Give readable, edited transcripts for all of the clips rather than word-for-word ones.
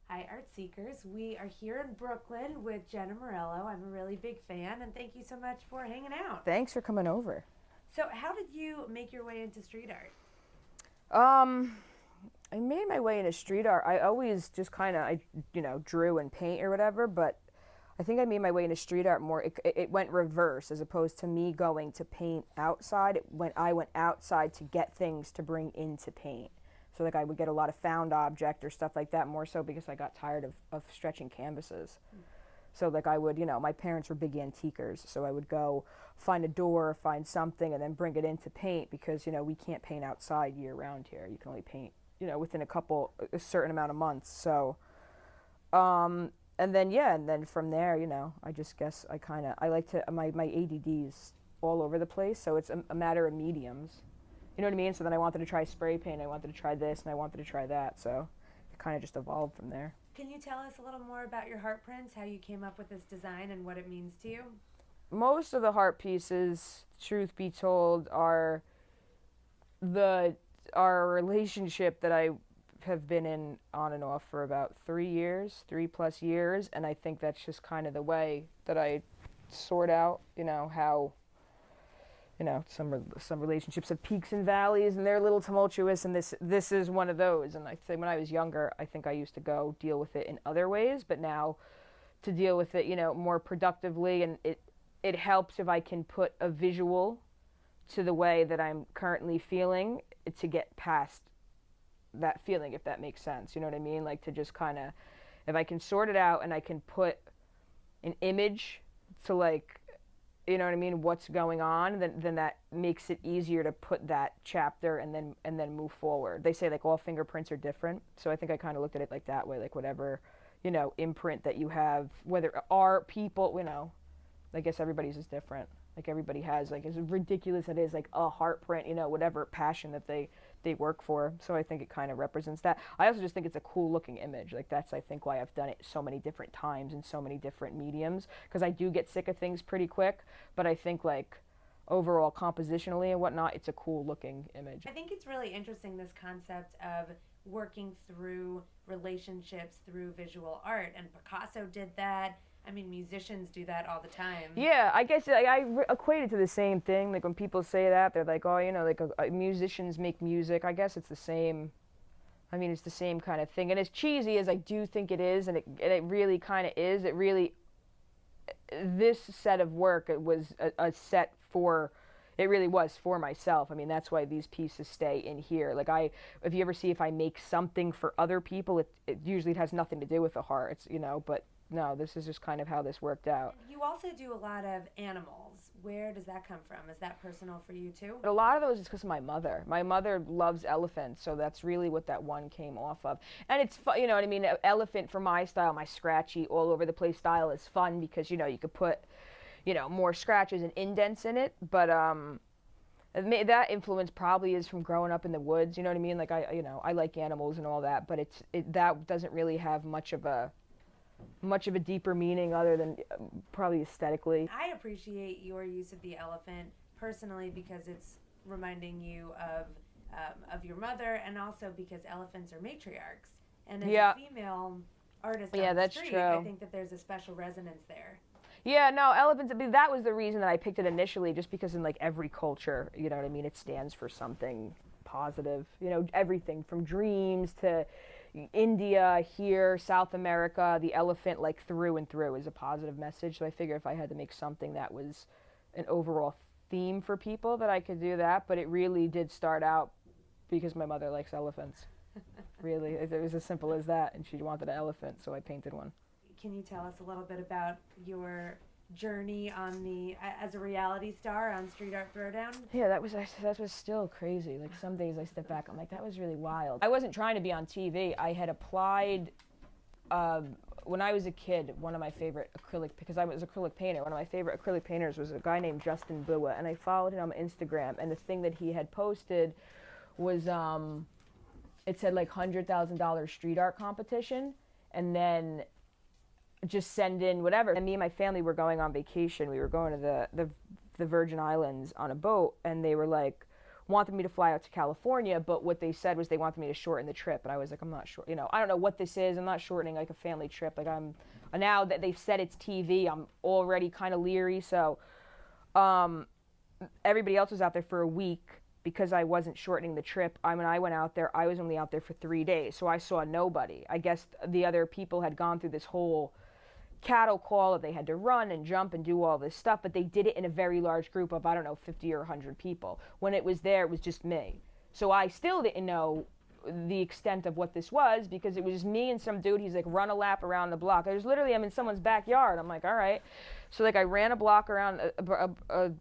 Hi, Art Seekers. We are here in Brooklyn with Jenna Morello. I'm a really big fan, and thank you so much for hanging out. Thanks for coming over. So, how did you make your way into street art? Um, I made my way into street art. I always just kind of, drew and paint or whatever, but I think I made my way into street art more. It went reverse as opposed to me going to paint outside. I went outside to get things to bring into paint. So like I would get a lot of found object or stuff like that more so because I got tired of stretching canvases. So like I would, my parents were big antiquers, so I would go find a door, find something, and then bring it in to paint because, we can't paint outside year round here. You can only paint, within a certain amount of months. So, and then, yeah, and then from there, I just guess I like to, my ADD's all over the place, so it's a matter of mediums. You know what I mean? So then I wanted to try spray paint, I wanted to try this, and I wanted to try that, so it kind of just evolved from there. Can you tell us a little more about your heart prints, how you came up with this design, and what it means to you? Most of the heart pieces, truth be told, are the our relationship that I have been in on and off for about 3 years, 3+ years, and I think that's just kind of the way that I sort out, how some relationships have peaks and valleys, and they're a little tumultuous, and this is one of those. And I think when I was younger, I think I used to go deal with it in other ways, but now to deal with it, more productively, and it helps if I can put a visual to the way that I'm currently feeling to get past that feeling, if that makes sense. You know what I mean? Like to just kind of, if I can sort it out and I can put an image to like, you know what I mean, what's going on, then that makes it easier to put that chapter and then move forward. They say like all fingerprints are different, so I think I kind of looked at it like that way, like whatever, imprint that you have, whether art, people, I guess everybody's is different. Like everybody has, like, as ridiculous it is, like a heart print, whatever passion that they work for. So I think it kind of represents that. I also just think it's a cool looking image. Like that's, I think, why I've done it so many different times in so many different mediums, because I do get sick of things pretty quick. But I think like overall compositionally and whatnot, it's a cool looking image. I think it's really interesting, this concept of working through relationships through visual art, and Picasso did that. I mean, musicians do that all the time. Yeah, I guess I equate it to the same thing. Like when people say that, they're like, oh, like musicians make music. I guess it's the same. I mean, it's the same kind of thing. And as cheesy as I do think it is, and it really kind of is, this set of work, it was a set for, it really was for myself. I mean, that's why these pieces stay in here. Like if you ever see if I make something for other people, it usually has nothing to do with the heart. It's, but no, this is just kind of how this worked out. You also do a lot of animals. Where does that come from? Is that personal for you too? But a lot of those is because of my mother. My mother loves elephants, so that's really what that one came off of. And it's fun, you know what I mean? Elephant for my style, my scratchy, all over the place style is fun because, you could put, more scratches and indents in it. But that influence probably is from growing up in the woods. You know what I mean? Like I like animals and all that, but that doesn't really have much of a deeper meaning other than probably aesthetically. I appreciate your use of the elephant personally because it's reminding you of your mother, and also because elephants are matriarchs. And as a female artist on the street, true. I think that there's a special resonance there. Yeah, no, elephants, I mean, that was the reason that I picked it initially, just because in like every culture, you know what I mean, it stands for something positive. Everything from dreams to India, here, South America, the elephant, like through and through, is a positive message. So I figured if I had to make something that was an overall theme for people, that I could do that. But it really did start out because my mother likes elephants. Really, it was as simple as that, and she wanted an elephant, so I painted one. Can you tell us a little bit about your journey as a reality star on Street Art Throwdown? Yeah, that was still crazy. Like some days I step back, I'm like, that was really wild. I wasn't trying to be on TV. I had applied when I was a kid. One of my favorite because I was an acrylic painter, one of my favorite acrylic painters was a guy named Justin Bua, and I followed him on Instagram, and the thing that he had posted was it said like $100,000 street art competition, and then just send in whatever. And me and my family were going on vacation. We were going to the Virgin Islands on a boat, and they were like, wanted me to fly out to California, but what they said was they wanted me to shorten the trip, and I was like, I'm not sure, you know, I don't know what this is. I'm not shortening like a family trip. Like, now that they've said it's TV, I'm already kind of leery. So everybody else was out there for a week because I wasn't shortening the trip. When I went out there, I was only out there for 3 days, so I saw nobody. I guess the other people had gone through this whole cattle call that they had to run and jump and do all this stuff, but they did it in a very large group of, I don't know, 50 or 100 people. When it was there, it was just me. So I still didn't know the extent of what this was, because it was just me and some dude. He's like, run a lap around the block. I'm in someone's backyard. I'm like, all right. So like I ran a block around,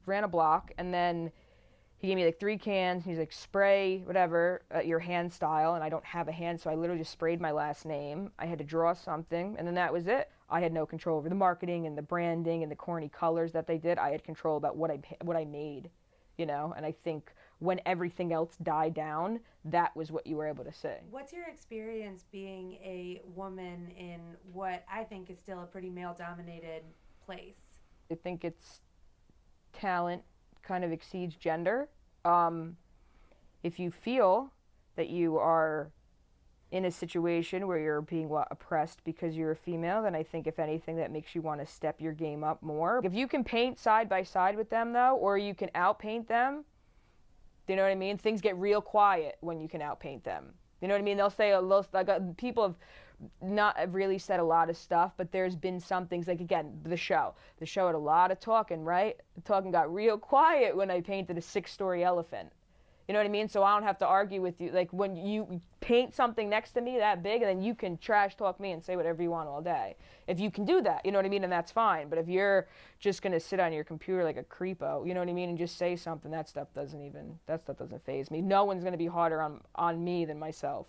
ran a block, and then he gave me like 3 cans. He's like, spray whatever your hand style, and I don't have a hand, so I literally just sprayed my last name. I had to draw something, and then that was it. I had no control over the marketing and the branding and the corny colors that they did. I had control about what I made, you know. And I think when everything else died down, that was what you were able to say. What's your experience being a woman in what I think is still a pretty male-dominated place? I think it's talent kind of exceeds gender. If you feel that you are in a situation where you're being oppressed because you're a female, then I think if anything that makes you want to step your game up more. If you can paint side by side with them though, or you can outpaint them, you know what I mean? Things get real quiet when you can outpaint them. You know what I mean? They'll say, people have not really said a lot of stuff, but there's been some things, like again, the show had a lot of talking, right? The talking got real quiet when I painted a 6-story elephant. You know what I mean? So I don't have to argue with you. Like when you paint something next to me that big, and then you can trash talk me and say whatever you want all day. If you can do that, you know what I mean? And that's fine. But if you're just going to sit on your computer like a creepo, you know what I mean? And just say something, that stuff doesn't faze me. No one's going to be harder on me than myself.